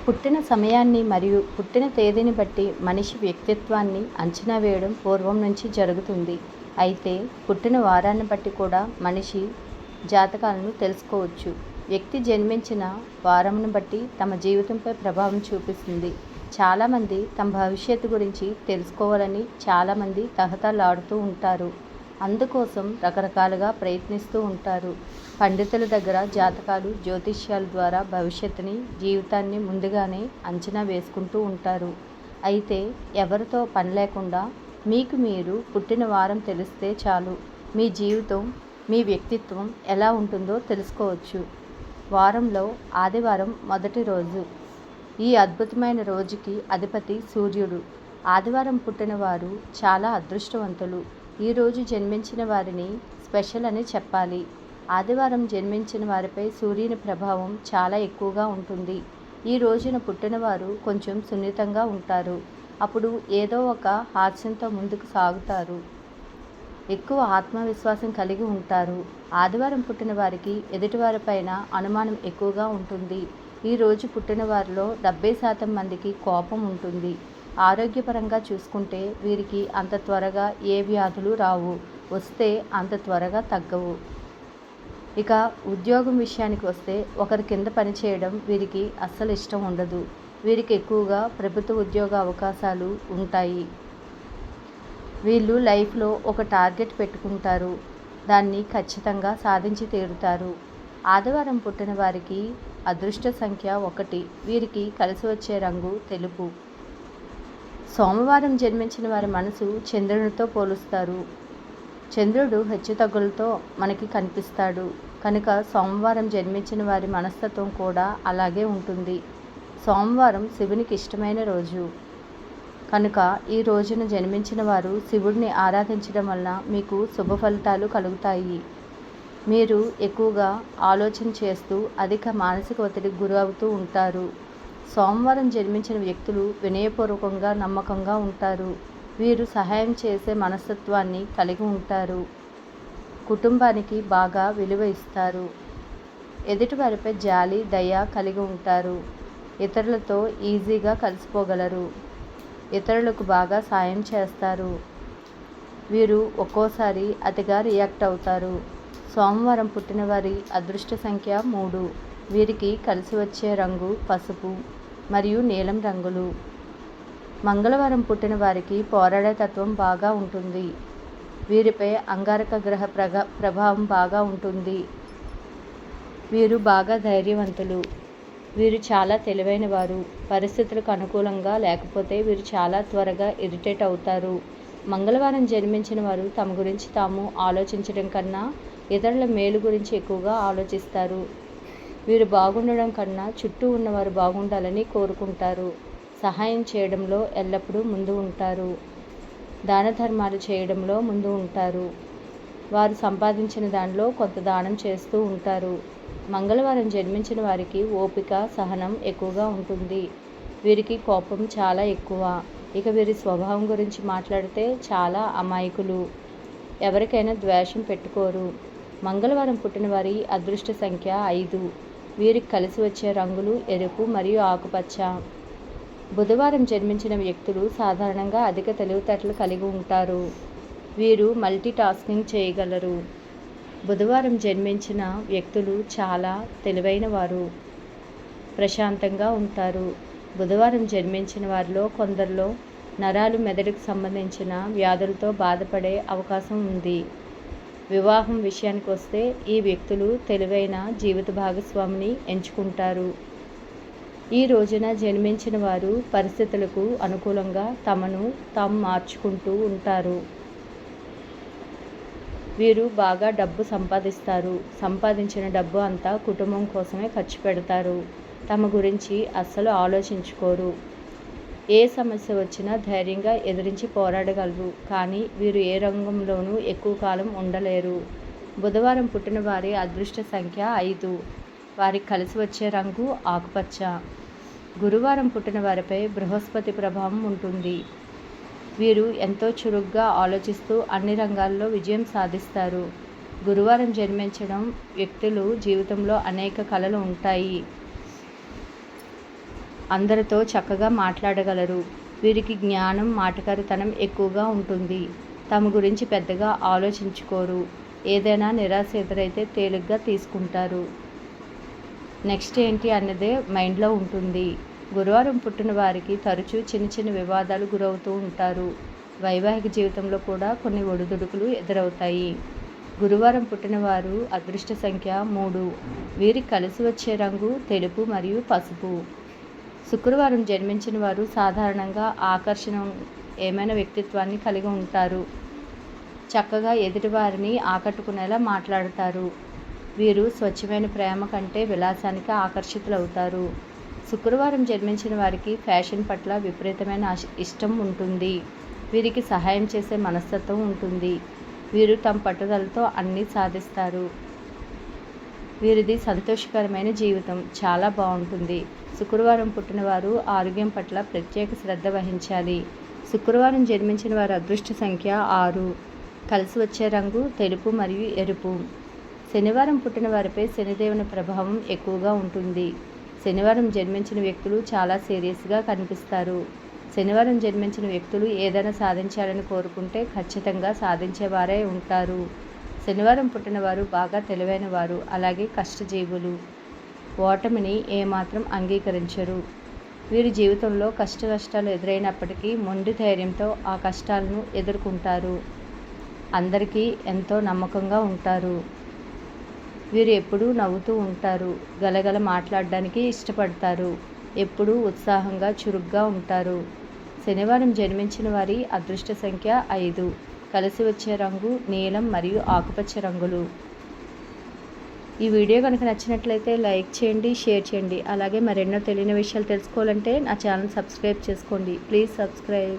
పుట్టిన సమయాన్ని మరియు పుట్టిన తేదీని బట్టి మనిషి వ్యక్తిత్వాన్ని అంచనా వేయడం పూర్వం నుంచి జరుగుతుంది. అయితే పుట్టిన వారాన్ని బట్టి కూడా మనిషి జాతకాలను తెలుసుకోవచ్చు. వ్యక్తి జన్మించిన వారంను బట్టి తమ జీవితంపై ప్రభావం చూపిస్తుంది. చాలామంది తమ భవిష్యత్తు గురించి తెలుసుకోవాలని చాలామంది తహతలాడుతూ ఉంటారు. అందుకోసం రకరకాలుగా ప్రయత్నిస్తూ ఉంటారు. పండితుల దగ్గర జాతకాలు, జ్యోతిష్యాల ద్వారా భవిష్యత్తుని, జీవితాన్ని ముందుగానే అంచనా వేసుకుంటూ ఉంటారు. అయితే ఎవరితో పని లేకుండా మీకు మీరు పుట్టిన వారం తెలిస్తే చాలు మీ జీవితం, మీ వ్యక్తిత్వం ఎలా ఉంటుందో తెలుసుకోవచ్చు. వారంలో ఆదివారం మొదటి రోజు. ఈ అద్భుతమైన రోజుకి అధిపతి సూర్యుడు. ఆదివారం పుట్టిన వారు చాలా అదృష్టవంతులు. ఈరోజు జన్మించిన వారిని స్పెషల్ అని చెప్పాలి. ఆదివారం జన్మించిన వారిపై సూర్యుని ప్రభావం చాలా ఎక్కువగా ఉంటుంది. ఈ రోజున పుట్టినవారు కొంచెం సున్నితంగా ఉంటారు. అప్పుడు ఏదో ఒక హాస్యంతో ముందుకు సాగుతారు. ఎక్కువ ఆత్మవిశ్వాసం కలిగి ఉంటారు. ఆదివారం పుట్టిన వారికి ఎదుటివారిపైన అనుమానం ఎక్కువగా ఉంటుంది. ఈ రోజు పుట్టిన వారిలో 70% మందికి కోపం ఉంటుంది. ఆరోగ్యపరంగా చూసుకుంటే వీరికి అంత త్వరగా ఏ వ్యాధులు రావు, వస్తే అంత త్వరగా తగ్గవు. ఇక ఉద్యోగం విషయానికి వస్తే ఒకరి కింద పనిచేయడం వీరికి అస్సలు ఇష్టం ఉండదు. వీరికి ఎక్కువగా ప్రభుత్వ ఉద్యోగ అవకాశాలు ఉంటాయి. వీళ్ళు లైఫ్లో ఒక టార్గెట్ పెట్టుకుంటారు. దాన్ని ఖచ్చితంగా సాధించి తీరుతారు. ఆదివారం పుట్టిన వారికి అదృష్ట సంఖ్య 1. వీరికి కలిసి వచ్చే రంగు తెలుపు. సోమవారం జన్మించిన వారి మనసు చంద్రునితో పోలుస్తారు. చంద్రుడు హెచ్చుతగ్గులతో మనకి కనిపిస్తాడు కనుక సోమవారం జన్మించిన వారి మనస్తత్వం కూడా అలాగే ఉంటుంది. సోమవారం శివునికి ఇష్టమైన రోజు కనుక ఈ రోజున జన్మించిన వారు శివుడిని ఆరాధించడం వలన మీకు శుభ ఫలితాలు కలుగుతాయి. మీరు ఎక్కువగా ఆలోచన చేస్తూ అధిక మానసిక ఒత్తిడికి గురి అవుతూ ఉంటారు. సోమవారం జన్మించిన వ్యక్తులు వినయపూర్వకంగా, నమ్మకంగా ఉంటారు. వీరు సహాయం చేసే మనస్తత్వాన్ని కలిగి ఉంటారు. కుటుంబానికి బాగా విలువ ఇస్తారు. ఎదుటివారిపై జాలి, దయ కలిగి ఉంటారు. ఇతరులతో ఈజీగా కలిసిపోగలరు. ఇతరులకు బాగా సాయం చేస్తారు. వీరు ఒక్కోసారి అతిగా రియాక్ట్ అవుతారు. సోమవారం పుట్టిన వారి అదృష్ట సంఖ్య 3. వీరికి కలిసి వచ్చే రంగు పసుపు మరియు నీలం రంగులు. మంగళవారం పుట్టిన వారికి పోరాడే తత్వం బాగా ఉంటుంది. వీరిపై అంగారక గ్రహ ప్రభావం బాగా ఉంటుంది. వీరు బాగా ధైర్యవంతులు. వీరు చాలా తెలివైన వారు. పరిస్థితులకు అనుకూలంగా లేకపోతే వీరు చాలా త్వరగా ఇరిటేట్ అవుతారు. మంగళవారం జన్మించిన వారు తమ గురించి తాము ఆలోచించడం కన్నా ఇతరుల మేలు గురించి ఎక్కువగా ఆలోచిస్తారు. వీరు బాగుండడం కన్నా చుట్టూ ఉన్నవారు బాగుండాలని కోరుకుంటారు. సహాయం చేయడంలో ఎల్లప్పుడూ ముందు ఉంటారు. దాన ధర్మాలు చేయడంలో ముందు ఉంటారు. వారు సంపాదించిన దానిలో కొంత దానం చేస్తూ ఉంటారు. మంగళవారం జన్మించిన వారికి ఓపిక, సహనం ఎక్కువగా ఉంటుంది. వీరికి కోపం చాలా ఎక్కువ. ఇక వీరి స్వభావం గురించి మాట్లాడితే చాలా అమాయకులు. ఎవరికైనా ద్వేషం పెట్టుకోరు. మంగళవారం పుట్టిన వారి అదృష్ట సంఖ్య 5. వీరికి కలిసి వచ్చే రంగులు ఎరుపు మరియు ఆకుపచ్చ. బుధవారం జన్మించిన వ్యక్తులు సాధారణంగా అధిక తెలివితేటలు కలిగి ఉంటారు. వీరు మల్టీ టాస్కింగ్ చేయగలరు. బుధవారం జన్మించిన వ్యక్తులు చాలా తెలివైన వారు, ప్రశాంతంగా ఉంటారు. బుధవారం జన్మించిన వారిలో కొందరిలో నరాలు, మెదడుకు సంబంధించిన వ్యాధులతో బాధపడే అవకాశం ఉంది. వివాహం విషయానికి వస్తే ఈ వ్యక్తులు తెలివైన జీవిత భాగస్వామిని ఎంచుకుంటారు. ఈ రోజున జన్మించిన వారు పరిస్థితులకు అనుకూలంగా తమను తాము మార్చుకుంటూ ఉంటారు. వీరు బాగా డబ్బు సంపాదిస్తారు. సంపాదించిన డబ్బు అంతా కుటుంబం కోసమే ఖర్చు పెడతారు. తమ గురించి అస్సలు ఆలోచించుకోరు. ఏ సమస్య వచ్చినా ధైర్యంగా ఎదిరించి పోరాడగలరు. కానీ వీరు ఏ రంగంలోనూ ఎక్కువ కాలం ఉండలేరు. బుధవారం పుట్టిన వారి అదృష్ట సంఖ్య 5. వారికి కలిసి వచ్చే రంగు ఆకుపచ్చ. గురువారం పుట్టిన వారిపై బృహస్పతి ప్రభావం ఉంటుంది. వీరు ఎంతో చురుగ్గా ఆలోచిస్తూ అన్ని రంగాల్లో విజయం సాధిస్తారు. గురువారం జన్మించడం వ్యక్తులు జీవితంలో అనేక కళలు ఉంటాయి. అందరితో చక్కగా మాట్లాడగలరు. వీరికి జ్ఞానం, మాటకారితనం ఎక్కువగా ఉంటుంది. తమ గురించి పెద్దగా ఆలోచించుకోరు. ఏదైనా నిరాశ ఎదురైతే తేలిగ్గా తీసుకుంటారు. నెక్స్ట్ ఏంటి అన్నదే మైండ్లో ఉంటుంది. గురువారం పుట్టిన వారికి తరచూ చిన్న చిన్న వివాదాలు గురవుతూ ఉంటారు. వైవాహిక జీవితంలో కూడా కొన్ని ఒడిదుడుకులు ఎదురవుతాయి. గురువారం పుట్టిన వారు అదృష్ట సంఖ్య 3. వీరికి కలిసి వచ్చే రంగు తెలుపు మరియు పసుపు. శుక్రవారం జన్మించిన వారు సాధారణంగా ఏమైనా వ్యక్తిత్వాన్ని కలిగి ఉంటారు. చక్కగా ఎదుటివారిని ఆకట్టుకునేలా మాట్లాడతారు. వీరు స్వచ్ఛమైన ప్రేమ కంటే విలాసానికి ఆకర్షితులవుతారు. శుక్రవారం జన్మించిన వారికి ఫ్యాషన్ పట్ల విపరీతమైన ఇష్టం ఉంటుంది. వీరికి సహాయం చేసే మనస్తత్వం ఉంటుంది. వీరు తమ పట్టుదలతో అన్నీ సాధిస్తారు. వీరిది సంతోషకరమైన జీవితం చాలా బాగుంటుంది. శుక్రవారం పుట్టిన వారు ఆరోగ్యం పట్ల ప్రత్యేక శ్రద్ధ వహించాలి. శుక్రవారం జన్మించిన వారి అదృష్ట సంఖ్య 6. కలిసి వచ్చే రంగు తెలుపు మరియు ఎరుపు. శనివారం పుట్టిన వారిపై శనిదేవుని ప్రభావం ఎక్కువగా ఉంటుంది. శనివారం జన్మించిన వ్యక్తులు చాలా సీరియస్గా కనిపిస్తారు. శనివారం జన్మించిన వ్యక్తులు ఏదైనా సాధించాలని కోరుకుంటే ఖచ్చితంగా సాధించేవారే ఉంటారు. శనివారం పుట్టిన వారు బాగా తెలివైన వారు, అలాగే కష్టజీవులు. ఓటమిని ఏమాత్రం అంగీకరించరు. వీరి జీవితంలో కష్టాలు ఎదురైనప్పటికీ మొండి ధైర్యంతో ఆ కష్టాలను ఎదుర్కొంటారు. అందరికీ ఎంతో నమ్మకంగా ఉంటారు. వీరు ఎప్పుడూ నవ్వుతూ ఉంటారు. గలగల మాట్లాడడానికి ఇష్టపడతారు. ఎప్పుడూ ఉత్సాహంగా చురుగ్గా ఉంటారు. శనివారం జన్మించిన వారి అదృష్ట సంఖ్య 5. కలిసి వచ్చే రంగు నీలం మరియు ఆకుపచ్చ రంగులు. ఈ వీడియో కనుక నచ్చినట్లయితే లైక్ చేయండి, షేర్ చేయండి. అలాగే మరెన్నో తెలియని విషయాలు తెలుసుకోవాలంటే నా ఛానల్ సబ్స్క్రైబ్ చేసుకోండి. Please subscribe.